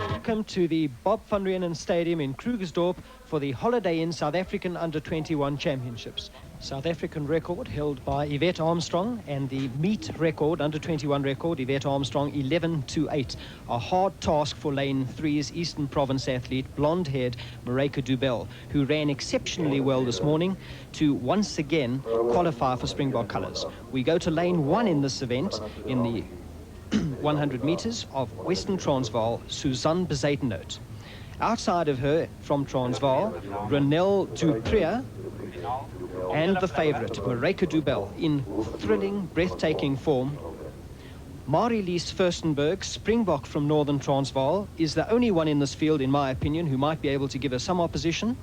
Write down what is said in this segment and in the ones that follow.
Welcome to the Bob van Renen Stadium in Krugersdorp for the Holiday Inn South African Under-21 Championships. South African record held by Yvette Armstrong, and the meet record, Under-21 record, Yvette Armstrong 11-8. A hard task for Lane 3's Eastern Province athlete, blonde-haired Marika Dubel, who ran exceptionally well this morning to once again qualify for Springbok colours. We go to Lane 1 in this event, in the 100 meters of Western Transvaal, Suzanne Bezuidenhout. Outside of her, from Transvaal, Renelle Dupree, and the favourite, Marika Dubel, in thrilling, breathtaking form. Marie-Lise Furstenberg, Springbok from Northern Transvaal, is the only one in this field, in my opinion, who might be able to give her some opposition.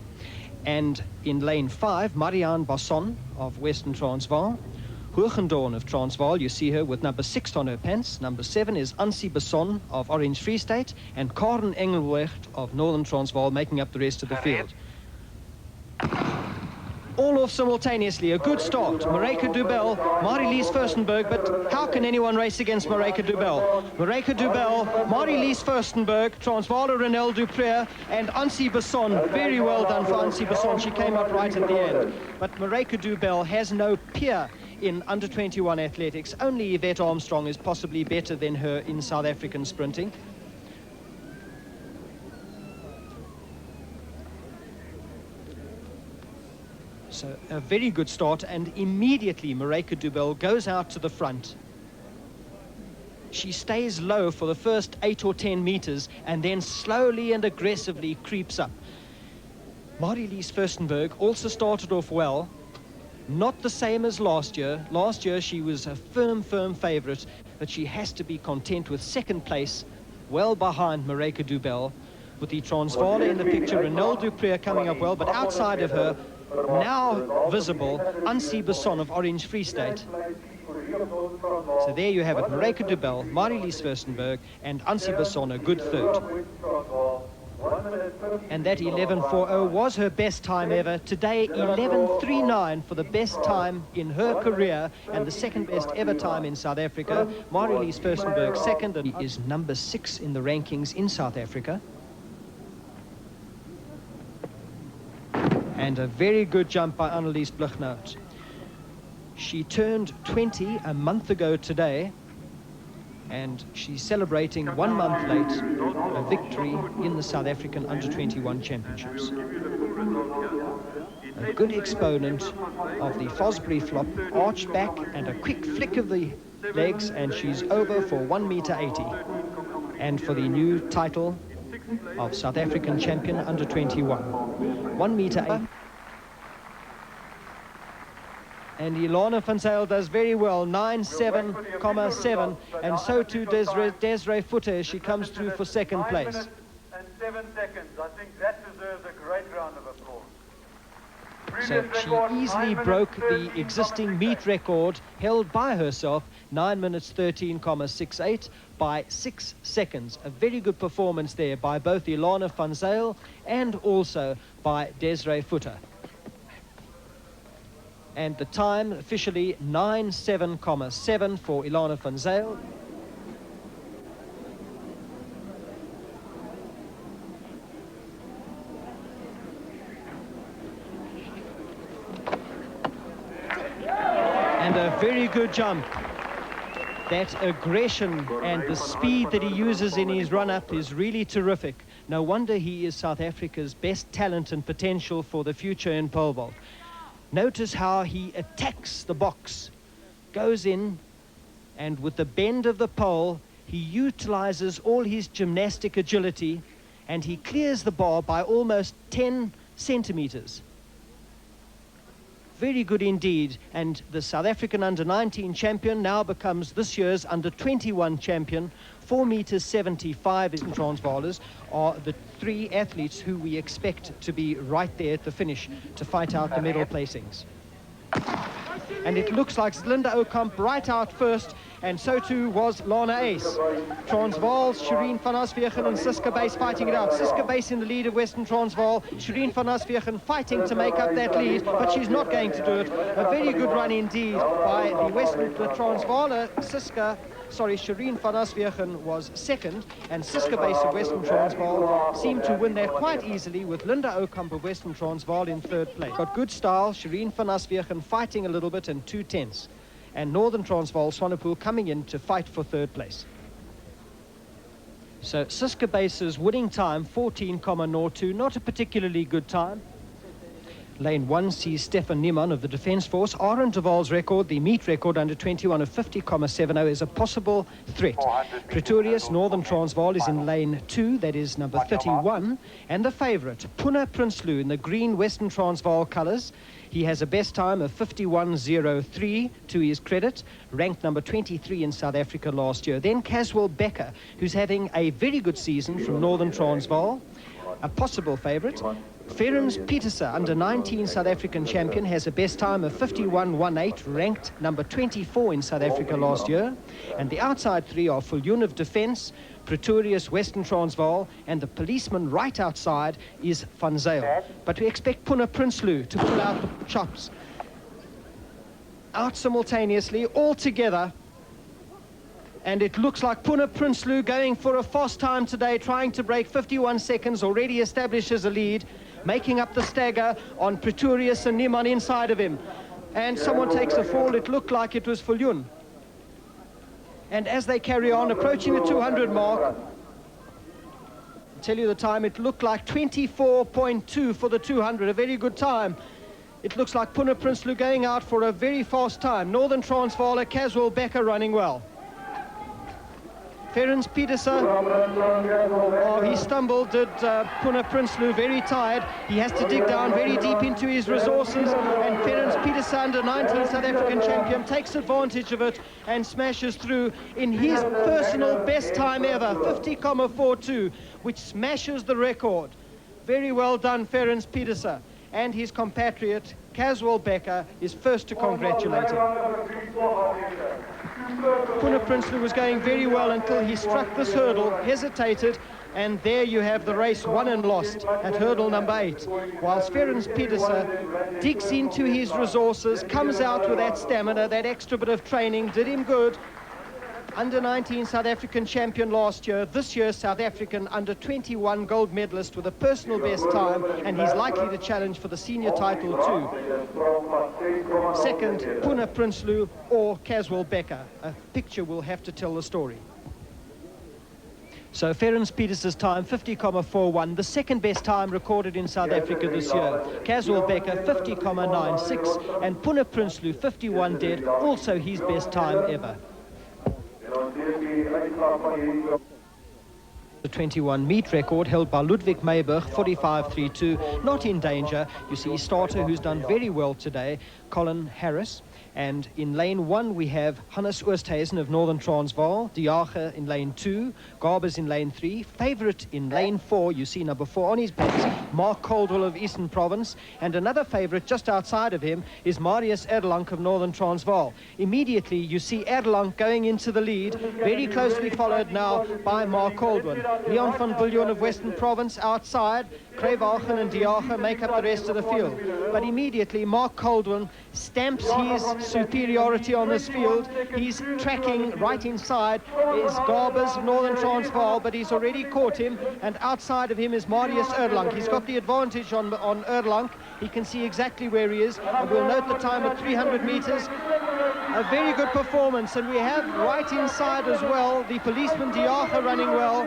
And in lane 5, Marianne Basson of Western Transvaal. Hogendoorn of Transvaal, you see her with number 6 on her pants. Number 7 is Ansie Basson of Orange Free State, and Karen Engelbrecht of Northern Transvaal making up the rest of the field. All off simultaneously, a good start. Marika Dubel, Marie-Lise Furstenberg, but how can anyone race against Marika Dubel? Marika Dubel, Marie-Lise Furstenberg, Transvaaler Renelle Dupree, and Ansie Basson. Very well done for Ansie Basson. She came up right at the end. But Marika Dubel has no peer in under-21 athletics. Only Yvette Armstrong is possibly better than her in South African sprinting. So a very good start, and immediately Marika Dubel goes out to the front. She stays low for the first 8 or 10 meters and then slowly and aggressively creeps up. Marie-Lise Furstenberg also started off well. Not the same as last year. Last year she was a firm favourite, but she has to be content with second place, well behind Marika Dubel. With the Transvaaler in the picture, Renelle Dupree coming up well, but outside of her, now visible, Ansie Basson of Orange Free State. So there you have it, Marika Dubel, Marie-Lise Furstenberg, and Ansie Basson, a good third. And that 11.40 was her best time ever. Today, 11.39 for the best time in her career and the second best ever time in South Africa. Marie-Lise Furstenberg second, and he is number 6 in the rankings in South Africa. And a very good jump by Annelies Blignaut. She turned 20 a month ago today, and she's celebrating 1 month late a victory in the South African Under-21 Championships. A good exponent of the Fosbury flop, arched back and a quick flick of the legs, and she's over for 1 meter 80. And for the new title of South African champion Under-21. 1 meter 80. And Ilana van Zyl does very well, 9.7,7, and so too Desiree Futter as she comes through for second place. 9 minutes and 7 seconds. I think that deserves a great round of applause. So she easily broke the existing meet record held by herself, 9 minutes 13,68 by 6 seconds. A very good performance there by both Ilana van Zyl and also by Desiree Futter. And the time officially 9.7,7 for Ilana van Zyl. And a very good jump. That aggression and the speed that he uses in his run-up is really terrific. No wonder he is South Africa's best talent and potential for the future in pole vault. Notice how he attacks the box, goes in, and with the bend of the pole, he utilizes all his gymnastic agility, and he clears the bar by almost 10 centimeters. Very good indeed, and the South African Under-19 champion now becomes this year's Under-21 champion. 4 meters 75 in Transvaalers are the 3 athletes who we expect to be right there at the finish to fight out the medal placings. And it looks like Linda Okamp right out first, and so too was Lana Ace. Transvaal's Shireen van Asvegen and Siska Base fighting it out. Siska Base in the lead of Western Transvaal. Shireen van Asvegen fighting to make up that lead, but she's not going to do it. A very good run indeed by the Transvaaler Siska Shireen van Aswegen was second, and Siska Base of Western Transvaal seemed to win that quite easily, with Linda Okamp of Western Transvaal in third place. Got good style, Shireen van Aswegen fighting a little bit in 2/10, and Northern Transvaal Swanepoel coming in to fight for third place. So Siska Base's winning time 14,02, not a particularly good time. Lane 1 sees Stefan Niemann of the Defence Force. Aaron de Waal's record, the meet record under 21 of 50,70, is a possible threat. Pretorius, Northern Transvaal, is in lane 2, that is number 31. And the favourite, Puna Prinsloo, in the green Western Transvaal colours. He has a best time of 51.03 to his credit, ranked number 23 in South Africa last year. Then Caswell Becker, who's having a very good season from Northern Transvaal, a possible favourite. Ferens Pieterse, under 19 South African champion, has a best time of 51.18, ranked number 24 in South Africa last year. And the outside three are Viljoen of Defence, Pretorius, Western Transvaal, and the policeman right outside is Van Zyl. But we expect Puna Prinsloo to pull out the chops. Out simultaneously, all together. And it looks like Puna Prinsloo going for a fast time today, trying to break 51 seconds, already establishes a lead, making up the stagger on Pretorius and Niemann inside of him. And someone takes a fall. It looked like it was Viljoen. And as they carry on, approaching the 200 mark, I'll tell you the time, it looked like 24.2 for the 200, a very good time. It looks like Puna Prinsloo going out for a very fast time. Northern Transvaal, Caswell Becker running well. Ferens Pieterse, oh, he stumbled, did Puna Prinsloo, very tired. He has to dig down very deep into his resources, and Ferens Pieterse, under 19 South African champion, takes advantage of it and smashes through in his personal best time ever, 50,42, which smashes the record. Very well done, Ferens Pieterse. And his compatriot, Caswell Becker, is first to congratulate him. Puna Prinsloo was going very well until he struck this hurdle, hesitated, and there you have the race won and lost at hurdle number 8. Whilst Ferens Pieterse digs into his resources, comes out with that stamina, that extra bit of training, did him good. Under 19 South African champion last year, this year South African under 21 gold medalist with a personal best time, and he's likely to challenge for the senior title too. Second, Puna Prinsloo or Caswell Becker. A picture will have to tell the story. So Ferens Pieterse's time, 50,41, the second best time recorded in South Africa this year. Caswell Becker, 50,96, and Puna Prinsloo, 51 dead, also his best time ever. The 21 meet record held by Ludwig Meyberg, 45.32, not in danger. You see starter who's done very well today, Colin Harris. And in lane 1 we have Hannes Oosthuizen of Northern Transvaal, De Jager in lane 2, Garbers in lane 3, favourite in lane 4, you see number 4 on his backs, Mark Caldwell of Eastern Province, and another favourite just outside of him is Marius Erdelank of Northern Transvaal. Immediately you see Erdelank going into the lead, very closely followed now by Mark Caldwell. Leon van Viljoen of Western Province outside, Krugersdorp and De Jager make up the rest of the field. But immediately Mark Caldwell stamps his superiority on this field. He's tracking right inside is Garbers of Northern Transvaal, but he's already caught him, and outside of him is Marius Erdelank. He's got the advantage on Erdelank. He can see exactly where he is, and we'll note the time at 300 meters. A very good performance, and we have right inside as well the policeman De Jager running well.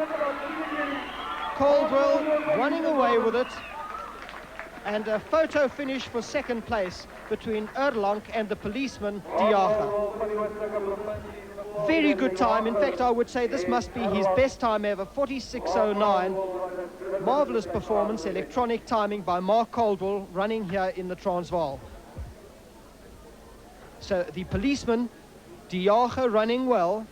Caldwell running away with it, and a photo finish for second place between Erdelank and the policeman De Jager. Very good time. In fact, I would say this must be his best time ever, 46.09. Marvellous performance, electronic timing by Mark Caldwell running here in the Transvaal. So the policeman De Jager running well.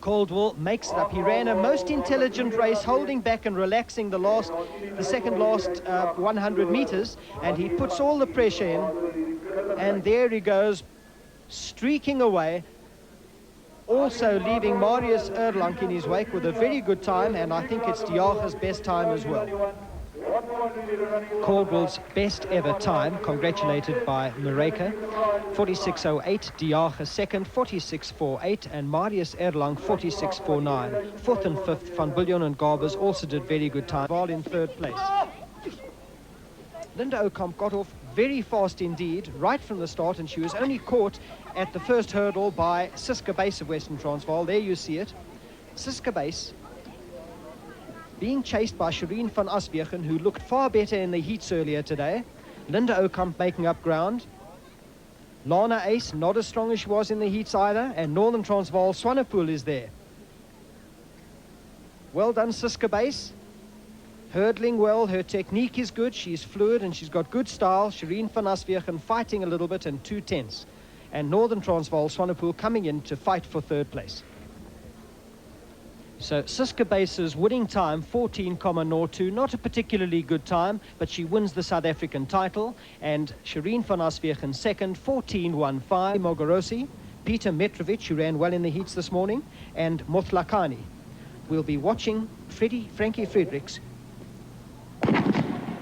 Caldwell makes it up. He ran a most intelligent race, holding back and relaxing the second last 100 meters, and he puts all the pressure in, and there he goes, streaking away, also leaving Marius Erdelank in his wake with a very good time, and I think it's De Jager's best time as well. Caldwell's best ever time, congratulated by Mareka. 46.08, Diaga second, 46.48, and Marius Erlang 46.49. Fourth and fifth, Van Viljoen and Garbers also did very good time, while in third place. Linda Okamp got off very fast indeed, right from the start, and she was only caught at the first hurdle by Siska Base of Western Transvaal. There you see it. Siska Base being chased by Shireen van Aswegen, who looked far better in the heats earlier today. Linda Okamp making up ground. Lana Ace, not as strong as she was in the heats either, and Northern Transvaal Swanepoel is there. Well done, Siska Base. Hurdling well, her technique is good, she's fluid and she's got good style. Shireen van Aswegen fighting a little bit and 2/10. And Northern Transvaal Swanepoel coming in to fight for third place. So Siska Base's winning time, 14.02, not a particularly good time, but she wins the South African title. And Shireen van Aswegen second, 14.15. Mogorosi, Peter Mitrovic, who ran well in the heats this morning, and Motlakani. We'll be watching Frankie Fredericks.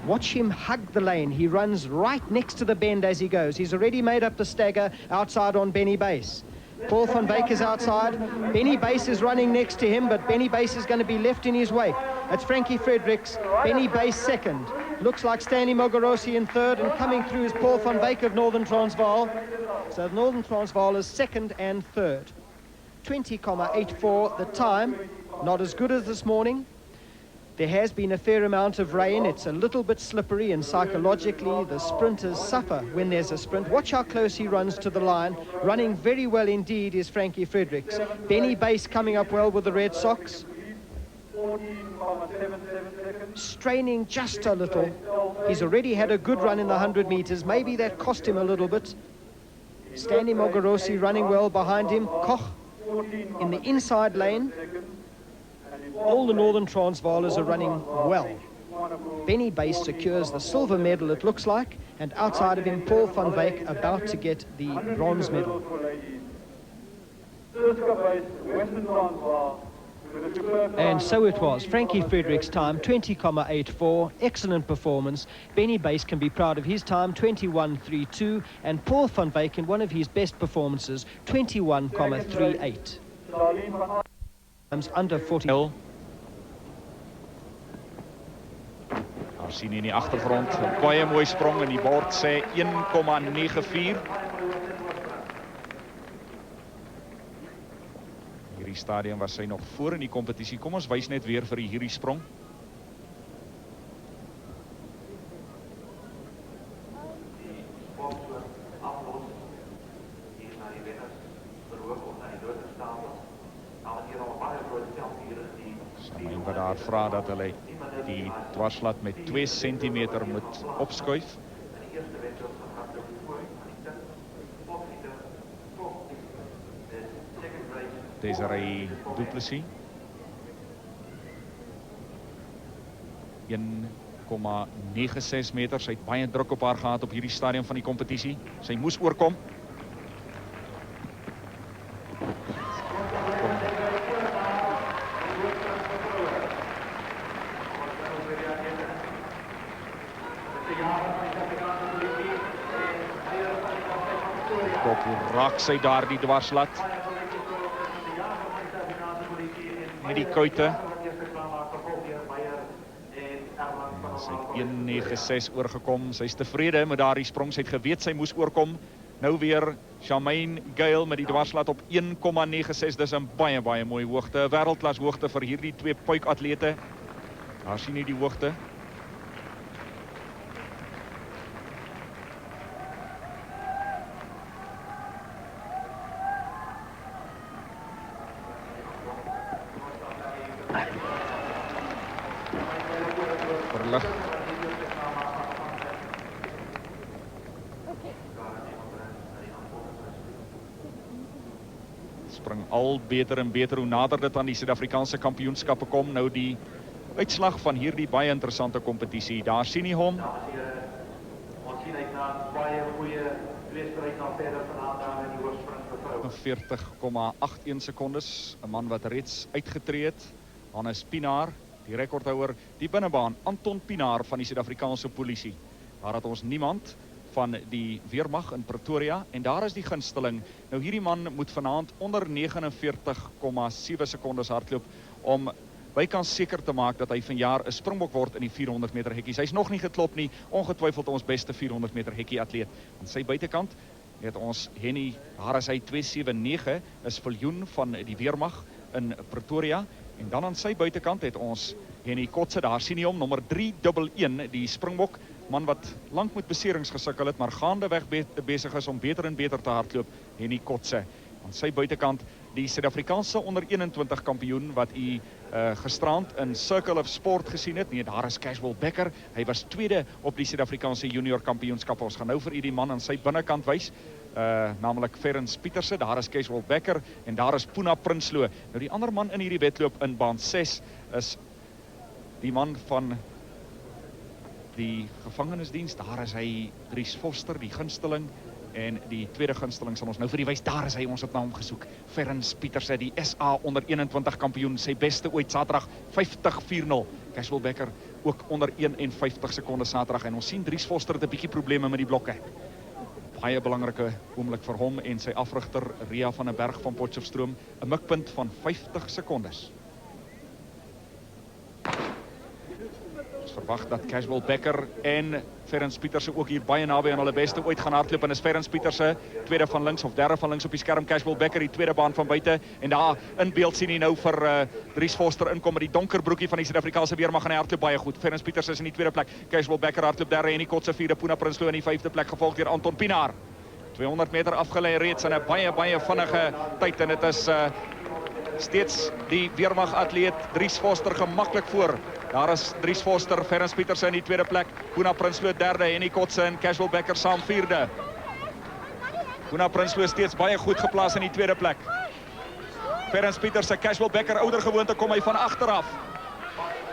Watch him hug the lane. He runs right next to the bend as he goes. He's already made up the stagger outside on Benny Base. Paul van Wyk is outside. Benny Base is running next to him, but Benny Base is going to be left in his wake. It's Frankie Fredericks, Benny Base second. Looks like Stanley Mogorosi in third, and coming through is Paul van Wyk of Northern Transvaal. So Northern Transvaal is second and third. 20.84 the time. Not as good as this morning. There has been a fair amount of rain. It's a little bit slippery, and psychologically the sprinters suffer when there's a sprint. Watch how close he runs to the line. Running very well indeed is Frankie Fredericks. Benny Base coming up well with the Red Sox. Straining just a little. He's already had a good run in the 100 meters. Maybe that cost him a little bit. Stanley Mogorosi running well behind him. Koch in the inside lane. All the Northern Transvaalers are running well. Benny Base secures the silver medal, it looks like, and outside of him, Paul van Wyk about to get the bronze medal. And so it was. Frankie Fredericks' time, 20.84. Excellent performance. Benny Base can be proud of his time, 21.32. And Paul van Wyk in one of his best performances, 21.38. Under 40. We zien in die achtergrond een baie mooi sprong en die bord sê 1,94. Hierdie stadium was sy nog voor in die kompetisie. Kom ons wys net weer vir hierdie sprong. Wat daar vra dat hulle die dwarslat met 2 centimeter moet opskuif. Desiree Duplessis 1,96 meter. Sy het baie druk op haar gehad op hierdie stadium van die kompetisie. Sy moes oorkom. Raak sy daar die dwarslat. Met die kuite. Sy het 1,96 oorgekom. Sy is tevrede met daardie sprong. Sy het geweet sy moes oorkom. Nou weer Charmaine Gale met die dwarslat op 1,96. Dis 'n baie mooi hoogte. Wêreldklas hoogte vir hierdie twee puikatlete. Daar sien jy die hoogte. Verlig. Spring al beter en beter hoe nader dit aan die Suid-Afrikaanse kampioenskappe kom. Nou die uitslag van hierdie baie interessante kompetisie. Daar sien jy hom. Ons sien uit na baie goeie tweestryd na verder vanaand daar in die hoofsprint. 40,81 sekondes. 'n man wat reeds uitgetree het. Hannes Pinaar Die rekordhouer, die binnebaan, Anton Pinaar van die Suid-Afrikaanse polisie. Daar het ons niemand van die weermag in Pretoria en daar is die gunsteling. Nou hierdie man moet vanaand onder 49,7 sekondes hardloop om bykans seker te maak dat hy vanjaar 'n springbok word in die 400 meter hekkies. Hy's nog nie geklop nie, ongetwyfeld ons beste 400 meter hekkie atleet. Aan sy buitekant het ons Henny, daar is hy 279, is Viljoen van die weermag in Pretoria. En dan aan sy buitekant het ons Henny Kotse, daar sien jy hom, nommer 311, die springbok, man wat lank met beserings gesukkel het, maar gaandeweg besig is om beter en beter te hardloop, Henny Kotse. Aan sy buitekant die Suid-Afrikaanse onder 21 kampioen wat u gisterand in Circle of Sport gesien het. Nee, daar is Cashwell Becker. Hy was tweede op die Suid-Afrikaanse junior kampioenskap. Ons gaan nou vir u die man aan sy binnekant wys. Naamlik Fredericks Pieterse, daar is Cashwell Becker en daar is Puna Prinsloo. Nou die ander man in hierdie wedloop in baan 6 is die man van die gevangenisdiens. Daar is hy, Dries Foster, die gunsteling. En die tweede gunsteling sal ons nou vir die wys. Daar is hy, ons het na hom gesoek. Fredericks Pieterse, die SA onder 21 kampioen, sy beste ooit Saterdag 50-4-0. Cashwell Becker ook onder 51 sekondes Saterdag en ons sien Dries Foster het 'n bietjie probleme met die blokke. Baie belangrike oomblik vir hom en sy afrigter Ria van der Berg van Potchefstroom, 'n mikpunt van 50 sekondes. Ons verwag dat Cashwell Becker en Fredericks Pieterse ook hier baie naby aan hulle beste ooit gaan hardloop en is Fredericks Pieterse tweede van links of derde van links op die skerm. Cashwell Becker die tweede baan van buite en daar in beeld sien jy nou vir Dries Foster inkom met die donker broekie van die Suid-Afrikaanse weermag en hy hardloop baie goed. Fredericks Pieterse is in die tweede plek. Cashwell Becker hardloop derde en die Kotse vierde, Puna Prinsloo in die vyfde plek gevolg deur Anton Pinaar. 200 meter afgelei reeds in 'n baie vinnige tyd en dit is steeds die weermag atleet Dries Foster gemaklik voor. Daar is Dries Foster, Fredericks Pieterse in die tweede plek, Puna Prinsloo derde, Henny Kotse en Cashwell Becker saam vierde. Puna Prinsloo steeds baie goed geplaas in die tweede plek. Fredericks Pieterse, Cashwell Becker, ouder gewoonte kom hy van agteraf.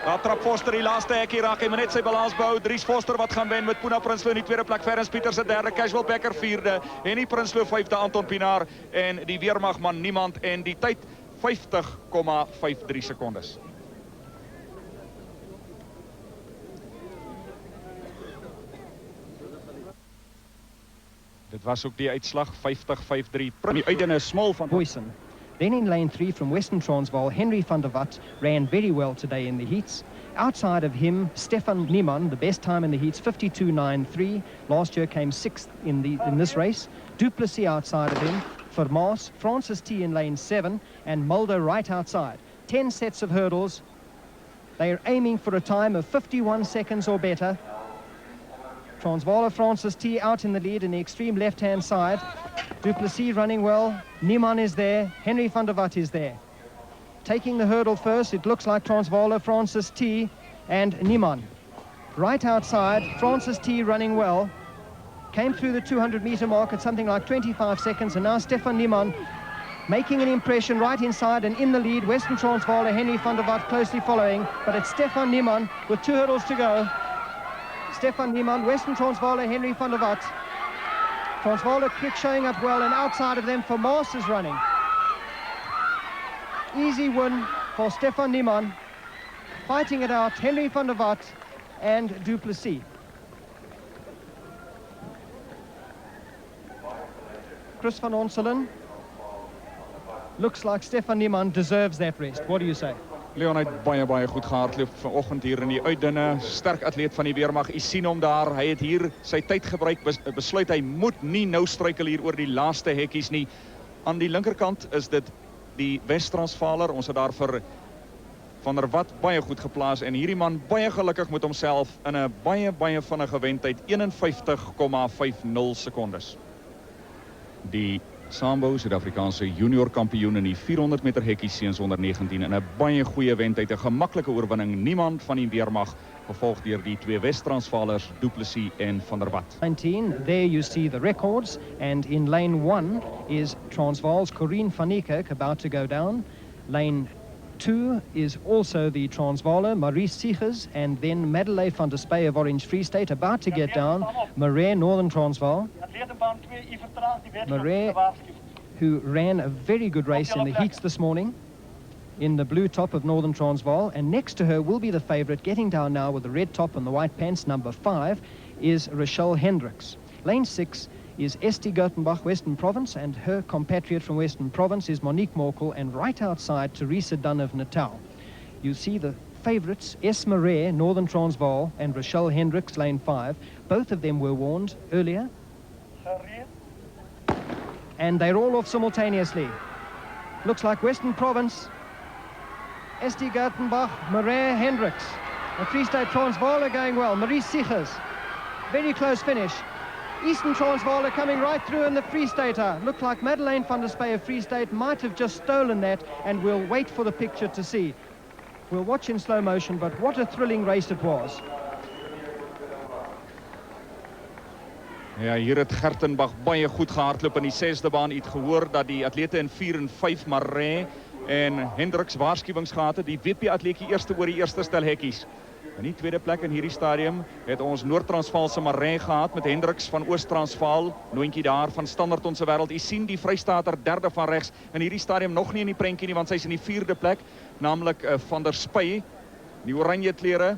Daar trap Foster die laaste hekkie, raak hy maar net sy balans behou. Dries Foster wat gaan wen met Puna Prinsloo in die tweede plek, Fredericks Pieterse derde, Cashwell Becker vierde, Henny Prinsloo vyfde, Anton Pinaar en die weermagman niemand en die tyd 50,53 sekondes. Dit was ook die uitslag 50-53. Die uitdene small van Boyson. Then in lane 3 from Western Transvaal, Henry van der Walt ran very well today in the heats. Outside of him, Stefan Niemann, the best time in the heats, 52.93. Last year came 6th in this race. Duplessis outside of him. Vermaas, Francis T in lane 7, and Mulder right outside. 10 sets of hurdles. They are aiming for a time of 51 seconds or better. Transvaaler Francis T out in the lead in the extreme left-hand side. Duplessis running well. Niemann is there. Henry van der Walt is there. Taking the hurdle first, it looks like Transvaaler Francis T and Niemann. Right outside, Francis T running well. Came through the 200-meter mark at something like 25 seconds, and now Stefan Niemann making an impression right inside and in the lead. Western Transvaaler Henry van der Walt closely following, but it's Stefan Niemann with 2 hurdles to go. Stefan Niemann, Western Transvaaler Henry van der Walt. Transvaaler quick showing up well, and outside of them Vermaas is running. Easy win for Stefan Niemann. Fighting it out, Henry van der Walt and Duplessis. Chris van Onselen. Looks like Stefan Niemann deserves that rest. What do you say? Leon het baie goed gehardloop vanoggend hier in die uitdinne. Sterk atleet van die weermag. U sien hom daar. Hy het hier sy tyd gebruik. Besluit hy moet nie nou struikel hier oor die laaste hekkies nie. Aan die linkerkant is dit die Wes-Transvaaler. Ons het daar vir Van der Walt baie goed geplaas en hierdie man baie gelukkig met homself in 'n baie vinnige wendtyd 51,50 sekondes. Die Sambo, Suid-Afrikaanse junior kampioen in die 400 meter hekkie seuns onder 19 in 'n baie goeie wendtyd, 'n gemaklike oorwinning, niemand van die weermag, gevolg deur die twee Wes-Transvaalers Duplessis en Van der Walt. 19, there you see the records, and in lane 1 is Transvaal's Corrine van Niekerk about to go down. Lane 2 is also the Transvaaler Maurice Siegers, and then Madeleine van der Spey of Orange Free State about to get down. Marais, Northern Transvaal. Marais, who ran a very good race in the heats this morning. in the blue top of Northern Transvaal, and next to her will be the favourite, getting down now with the red top and the white pants, number 5, is Rochelle Hendricks. Lane 6 is Esti Gertenbach, Western Province, and her compatriot from Western Province is Monique Morkel, and right outside, Teresa Dunn of Natal. You see the favourites, Esmeré, Northern Transvaal, and Rochelle Hendricks, Lane 5. Both of them were warned earlier. And they're all off simultaneously. Looks like Western Province, Esti Gertenbach, Marais Hendricks. The Free State Transvaal are going well. Marie Sichers, very close finish. Eastern Transvaal are coming right through in the Free Stater. Looked like Madeleine van der Spey of Free State might have just stolen that, and we'll wait for the picture to see. We'll watch in slow motion, but what a thrilling race it was. Ja, hier het Gertenbach baie goed gehardloop in die 6de baan. U het gehoor dat die atlete in 4 en 5 Marais en Hendricks waarskuwings gehad het. Die WP-atleetjie eerste oor die eerste stel hekkies. In die tweede plek in hierdie stadium het ons Noord-Transvaalse Marais gehad met Hendricks van Oost-Transvaal, noontjie daar van Standard Onze Wêreld. U sien die Vrystater derde van regs in hierdie stadium nog nie in die prentjie nie, want sy is in die 4de plek, naamlik Van der Spey, die oranje klere.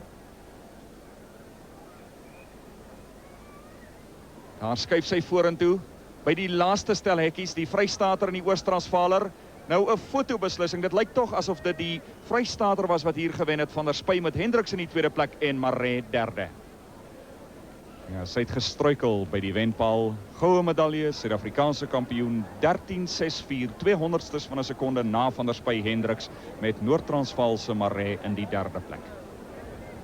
Daar skuif sy vorentoe by die laaste stel hekkies, die Vrystater en die Oost-Transvaaler. Nou 'n fotobeslissing. Dit lyk tog asof dit die Vrystater was wat hier gewen het, Van der Spey met Hendricks in die tweede plek en Marais derde. Ja, sy het gestruikel by die wenpaal. Goue medalje, Suid-Afrikaanse kampioen, 13.64, 200stes van 'n sekonde na Van der Spey Hendricks met Noord-Transvaalse Marais in die derde plek.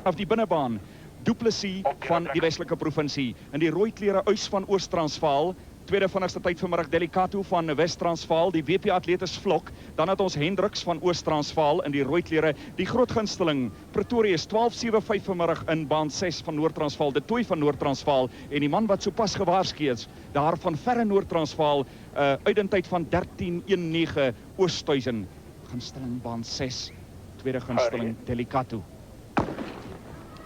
Af die binnebaan, Du Plessis van die Westelike Provinsie in die rooi klere Uys van Oost-Transvaal. Tweede vinnigste tyd vanmiddag Delicato van West-Transvaal, die WP-atletes vlok. Dan het ons Hendricks van Oost-Transvaal in die rooi klere. Die groot gunsteling Pretorius 12.75 vanmiddag in baan 6 van Noord-Transvaal, de Tooi van Noord-Transvaal. En die man wat sopas gewaarsku is, daar van verre Noord-Transvaal, uitentyd van 13.19 Oosthuizen. Gunsteling baan 6, tweede gunsteling Delicato.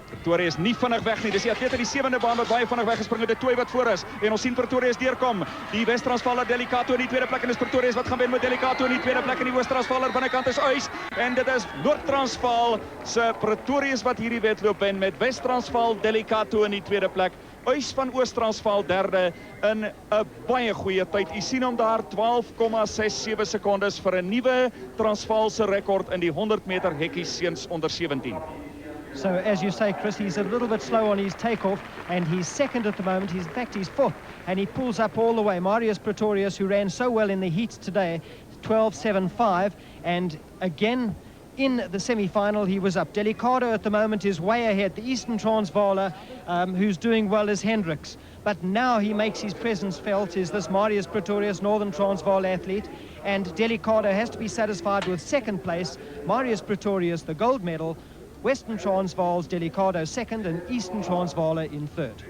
Pretorius nie vinnig weg nie. Dis die atleet in die 7de baan wat baie vinnig weggespring het. De Tooi wat voor is. En ons sien Pretorius deurkom. Die West-Transvaaler Delicato in die tweede plek en dis Pretorius wat gaan wen met Delicato in die tweede plek en die Oost-Transvaaler binnekant is Uys. En dit is Noord-Transvaal se Pretorius wat hierdie wedloop wen met West-Transvaal Delicato in die tweede plek. Uys van Oost-Transvaal derde in 'n baie goeie tyd. U sien hom daar 12,67 sekondes vir 'n nuwe Transvaalse rekord in die 100 meter hekkies seuns onder 17. So, as you say, Chris, he's a little bit slow on his takeoff, and he's second at the moment. In fact, he's fourth, and he pulls up all the way. Marius Pretorius, who ran so well in the heats today, 12.75, and again, in the semi-final, he was up. Delicado at the moment is way ahead. The Eastern Transvaaler, who's doing well, is Hendricks. But now he makes his presence felt, is this Marius Pretorius, Northern Transvaal athlete, and Delicado has to be satisfied with second place. Marius Pretorius, the gold medal, Western Transvaal's Delicado second and Eastern Transvaaler in third.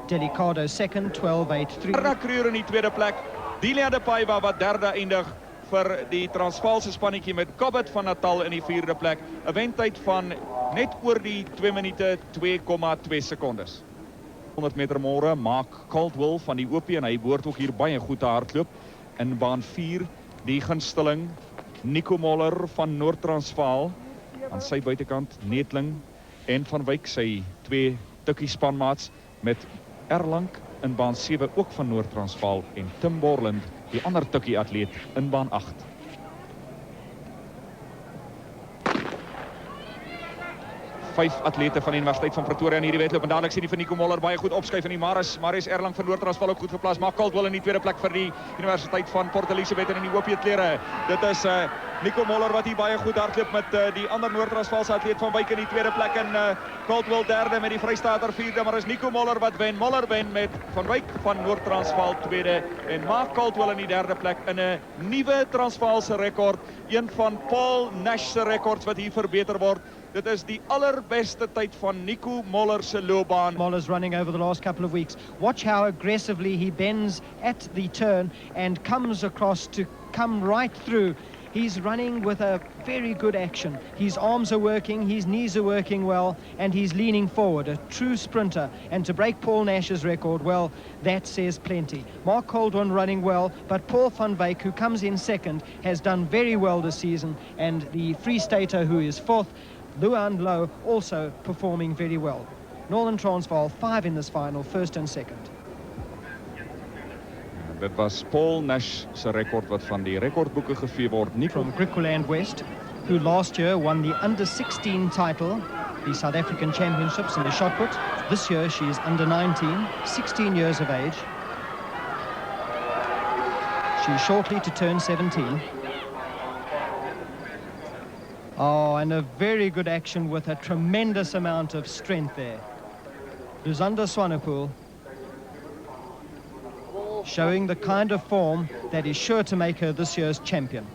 Delicado second, 12.83. Arda Kruger in die tweede plek. Delia de Paiva wat derde eindig vir die Transvaalse spannetjie met Cobbett van Natal in die 4de plek. 'n wentyd van net oor die 2 minute 2,2 sekondes. 100 meter môre, Mark Caldwell van die OP en hy behoort ook hier baie goed te hardloop. In baan 4 die gunsteling Nico Moller van Noord-Transvaal aan sy buitekant, Netling en Van Wyk, sy 2 tikkie spanmaats met Erlang in baan 7 ook van Noord-Transvaal en Tim Borland, die ander tikkie atleet in baan 8. Vyf atlete van die Universiteit van Pretoria in hierdie wedloop en dadelik sien die vir Nico Moller baie goed opskuif in die Marius Erlang van Noord-Transvaal ook goed geplaas. Maak Caldwell in die tweede plek vir die Universiteit van Port Elizabeth en in die OP klere. Dit is Nico Moller wat hier baie goed hardloop met die ander Noord-Transvaalse atleet Van Wyk in die tweede plek en Caldwell derde met die Vrystater vierde, maar is Nico Moller wat wen. Moller wen met Van Wyk van Noord-Transvaal tweede en Maak Caldwell in die derde plek in 'n nuwe Transvaalse rekord, een van Paul Nash se rekords wat hier verbeter word. Dit is die allerbeste tyd van Nico Moller se loopbaan. Moller's running over the last couple of weeks. Watch how aggressively he bends at the turn and comes across to come right through. He's running with a very good action. His arms are working, his knees are working well, and he's leaning forward, a true sprinter. And to break Paul Nash's record, well, that says plenty. Mark Holdren running well, but Paul van Wyk, who comes in second, has done very well this season, and the Free Stater, who is fourth, Luan Low, also performing very well. Northern Transvaal 5 in this final, first and second. Dit was Paul Nash se rekord wat van die rekordboeke gevee word. From Griqualand West, who last year won the under-16 title, the South African Championships in the shot put. This year she is under 19, 16 years of age. She's shortly to turn 17. Oh, and a very good action with a tremendous amount of strength there. Luzanda Swanepoel showing the kind of form that is sure to make her this year's champion.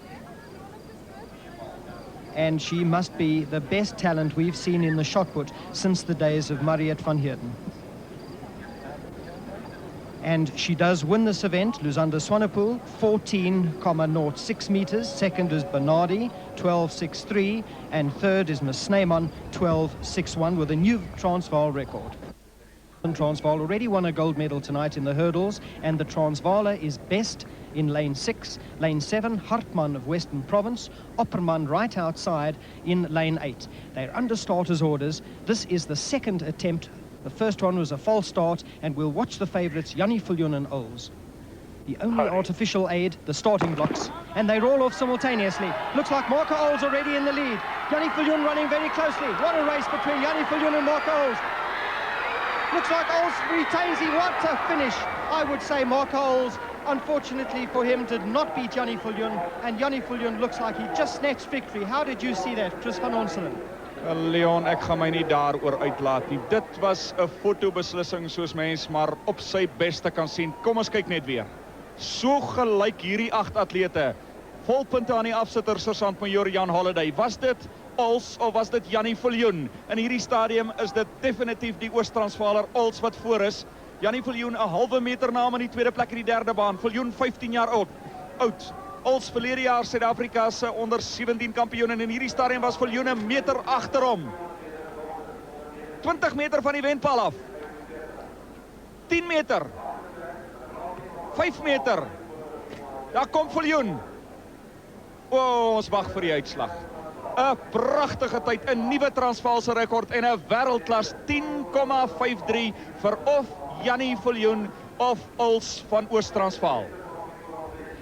And she must be the best talent we've seen in the shot put since the days of Mariette van Heerden. And she does win this event. Luzanda Swanepoel, 14,06 meters. Second is Bernardi, 12.63. And third is Miss Snyman, 12.61, with a new Transvaal record. Transvaal already won a gold medal tonight in the hurdles, and the Transvaaler is best in lane 6. Lane 7, Hartman of Western Province. Opperman right outside in lane 8. They're under starters' orders. This is the second attempt. The first one was a false start, and we'll watch the favourites, Jannie, Viljoen and Ols. The only artificial aid, the starting blocks, and they roll off simultaneously. Looks like Marco Ols already in the lead. Jannie Viljoen running very closely. What a race between Jannie Viljoen and Marco Ols. Looks like Ols retains him. What a finish. I would say Marco Ols, unfortunately for him, did not beat Jannie Viljoen, and Jannie Viljoen looks like he just snatched victory. How did you see that, Chris van Onselen? Leon, ek gaan my nie daaroor uitlaat nie. Dit was 'n fotobeslissing soos mens maar op sy beste kan sien. Kom ons kyk net weer. So gelyk hierdie 8 atlete. Volpunte aan die afsitter Sergeant-Major Jan Holiday. Was dit Ols of was dit Jannie Viljoen? In hierdie stadium is dit definitief die Oos-Transvaaler Ols wat voor is. Jannie Viljoen 'n halwe meter na hom in die tweede plek in die derde baan. Viljoen 15 jaar oud. Ols verlede jaar Suid-Afrika se onder 17 kampioen, en in hierdie stadium was Viljoen 'n meter agter hom. 20 meter van die wenpaal af. 10 meter. 5 meter. Daar kom Viljoen. O, ons wag vir die uitslag. 'n pragtige tyd, 'n nuwe Transvaalse rekord en 'n wêreldklas 10,53 vir of Jannie Viljoen of Ols van Oos-Transvaal.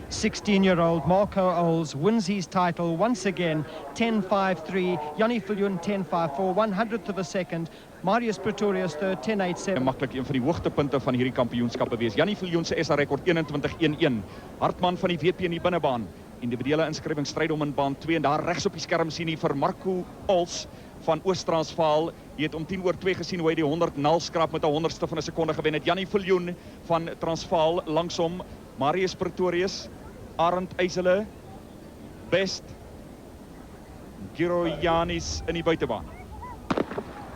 16-year-old Marco Ols wins his title once again, 10.53. Jannie Viljoen 10.54, 100th of a second. Marius Pretorius third, 10.87. Maklik een van die hoogtepunte van hierdie kampioenskappe wees. Jannie Viljoen se SA rekord 21.11. Hartman van die WP in die binnebaan. Individuele inskrywing stryd om in baan 2, en daar regs op die skerm sien jy vir Marco Ols van Oos-Transvaal. Jy het om 10:02 gesien hoe hy die 100 nalskrap met 100ste van 'n sekonde gewen het. Jannie Viljoen van Transvaal langsom. Marius Pretorius, Arend Eisele, Best, Giro Janis in die buitebaan.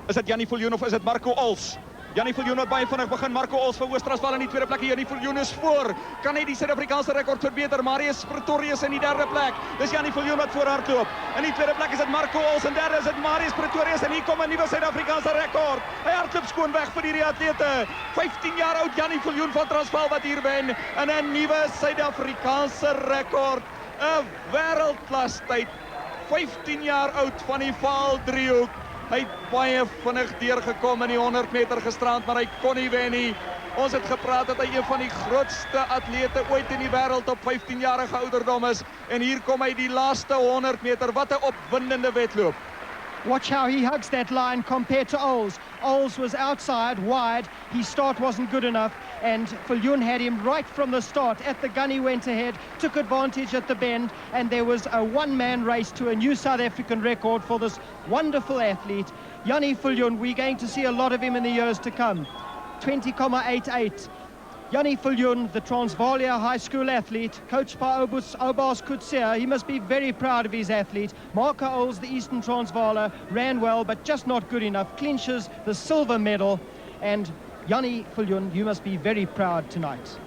Is dit Jannie Viljoen of is dit Marco Ols? Jannie Viljoen het baie vinnig begin. Marco Ols van Oos-Transvaal in die tweede plek. Jannie Viljoen is voor. Kan hy die Suid-Afrikaanse rekord verbeter? Marius Pretorius in die derde plek. Dis Jannie Viljoen wat voorhardloop. In die tweede plek is dit Marco Ols, en derde is dit Marius Pretorius, en hier kom 'n nuwe Suid-Afrikaanse rekord. Hy hardloop skoon weg vir hierdie atlete. 15 jaar oud Jannie Viljoen van Transvaal wat hier wen, en 'n nuwe Suid-Afrikaanse rekord. 'n wêreldklas tyd. 15 jaar oud van die Vaal driehoek. Hy het baie vinnig deurgekom in die 100 meter gisterand, maar hy kon nie wen nie. Ons het gepraat dat hy een van die grootste atlete ooit in die wêreld op 15-jarige ouderdom is, en hier kom hy die laaste 100 meter. Wat 'n opwindende wedloop. Watch how he hugs that line compared to Ols. Ols was outside, wide. His start wasn't good enough, and Viljoen had him right from the start. At the gun he went ahead, took advantage at the bend, and there was a one-man race to a new South African record for this wonderful athlete. Jannie Viljoen, we're going to see a lot of him in the years to come. 20,88. Jannie Viljoen, the Transvaalia High School athlete, coached by Obas Kutsia. He must be very proud of his athlete. Marco Ols, the Eastern Transvaaler, ran well, but just not good enough. Clinches the silver medal. And Jannie Viljoen, you must be very proud tonight.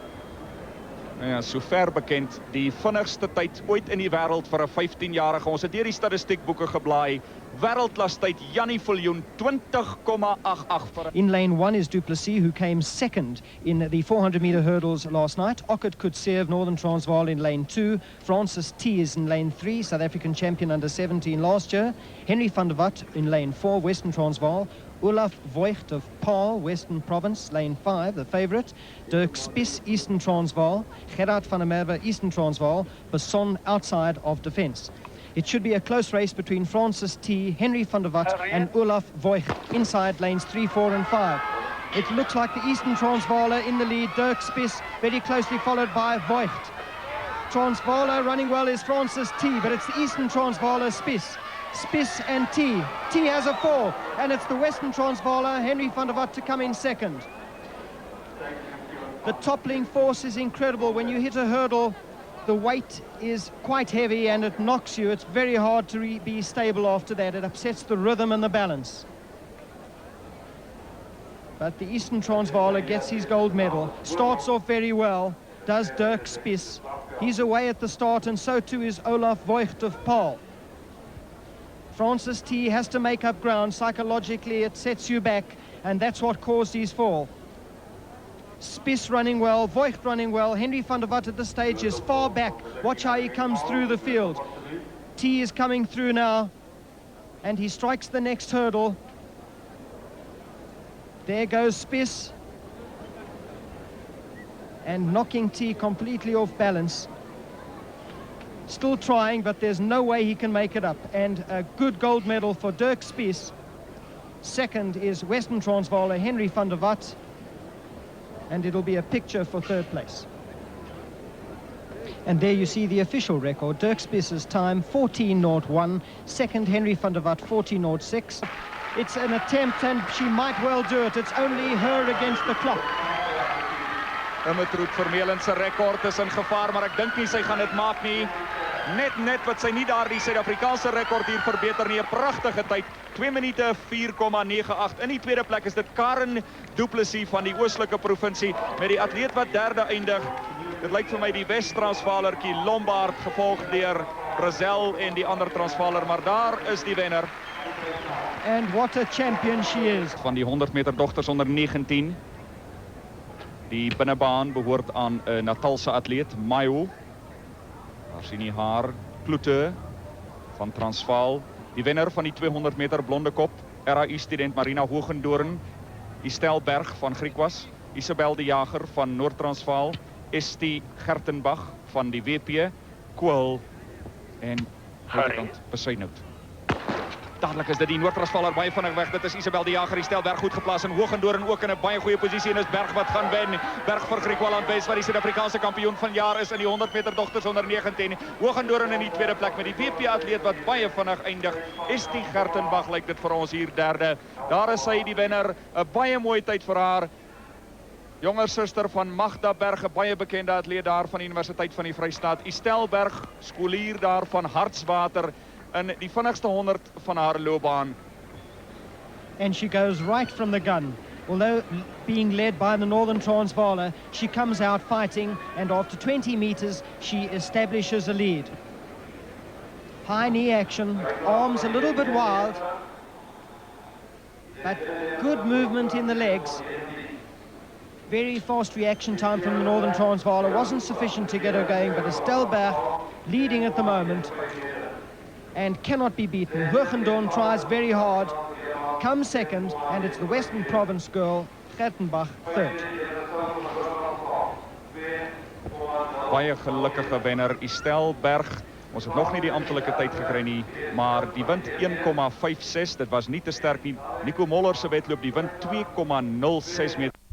Ja, sover bekend, die vinnigste tyd ooit in die wêreld vir 'n 15-jarige. Ons het deur die statistiekboeke geblaai. Wêreldklastyd Jannie Viljoen 20,88 In lane 1 is Duplessis, who came second in the 400-meter hurdles last night. Okkert Kutse of Northern Transvaal in lane 2. Francis T is in lane 3, South African champion under 17 last year. Henry van der Walt in lane 4, Western Transvaal. Olaf Voigt of Paarl, Western Province, lane 5, the favourite. Dirk Spies, Eastern Transvaal. Gerard van der Merwe, Eastern Transvaal. Besson outside of defence. It should be a close race between Francis T, Henry van der Walt and Olaf Voigt inside lanes 3, 4 and 5. It looks like the Eastern Transvaaler in the lead. Dirk Spies very closely followed by Voigt. Transvaaler running well is Francis T, but it's the Eastern Transvaaler Spies. Spies and T. T has a fall, and it's the Western Transvaaler, Henry van der Walt, to come in second. The toppling force is incredible. When you hit a hurdle, the weight is quite heavy and it knocks you. It's very hard to be stable after that. It upsets the rhythm and the balance. But the Eastern Transvaaler gets his gold medal. Starts off very well, does Dirk Spies. He's away at the start, and so too is Olaf Voigt of Paarl. Francis T has to make up ground. Psychologically, it sets you back, and that's what caused his fall. Spies running well, Voigt running well. Henry van der Walt at this stage is far back. Watch how he comes through the field. T is coming through now, and he strikes the next hurdle. There goes Spies, and knocking T completely off balance. Still trying, but there's no way he can make it up. And a good gold medal for Dirk Spies. Second is Western Transvaaler Henry van der Walt, and it'll be a picture for third place. And there you see the official record. Dirk Spies' time 14:01. Second, Henry van der Walt 14:06. It's an attempt, and she might well do it. It's only her against the clock. Immetroet Vermeulen se rekord is in gevaar, maar ek dink nie sy gaan dit maak nie. Net wat sy nie daar die Suid-Afrikaanse rekord hier verbeter nie. 'n Pragtige tyd, 2 minute 4,98. In die tweede plek is dit Karen Duplessis van die Oostelike Provinsie met die atleet wat derde eindig. Dit lyk vir my die Wes-Transvaalertjie Lombard, gevolg deur Brazil en die ander Transvaaler, maar daar is die wenner. And what a champion she is. Van die 100 meter dogters onder 19. Die binnebaan behoort aan 'n Natalse atleet, Mayo. Daar sien jy haar, Kloete van Transvaal. Die wenner van die 200 meter blonde kop, RAU student Marina Hogendoorn. Estelle Berg van Griekwas. Isabel de Jager van Noord-Transvaal. Esti Gertenbach van die WP. Kool en buitekant Besuinhout. Dadelijk is dit die Noord-Transvaaler baie vinnig weg. Dit is Isabel de Jager, die stel Berg goed geplaas en Hogendoorn ook in 'n baie goeie posisie en is Berg wat gaan wen. Berg vir Griekwaland Wes wat die Suid-Afrikaanse kampioen van jaar is in die 100 meter dogters onder 19. Hogendoorn in die tweede plek met die WP atleet wat baie vinnig eindig. Esti Gertenbach lyk dit vir ons hier derde. Daar is sy die wenner, 'n baie mooi tyd vir haar. Jonger suster van Magda Berg, 'n baie bekende atleet daar van die Universiteit van die Vrystaat. Estelle Berg, skoolier daar van Hartswater, in die vinnigste 100 van haar loopbaan. And she goes right from the gun. Although being led by the Northern Transvaaler, she comes out fighting, and after 20 meters, she establishes a lead. High knee action, arms a little bit wild, but good movement in the legs. Very fast reaction time from the Northern Transvaaler. Wasn't sufficient to get her going, but Estelle Berg leading at the moment and cannot be beaten. Hogendoorn tries very hard, comes second, and it's the Western Province girl, Gertenbach, third. Baie gelukkige wenner, Estelle Berg. Ons het nog nie die amptelike tyd gekry nie, maar die wind 1,56. Dit was nie te sterk nie. Nico Moller se wedloop, die wind 2,06 meter.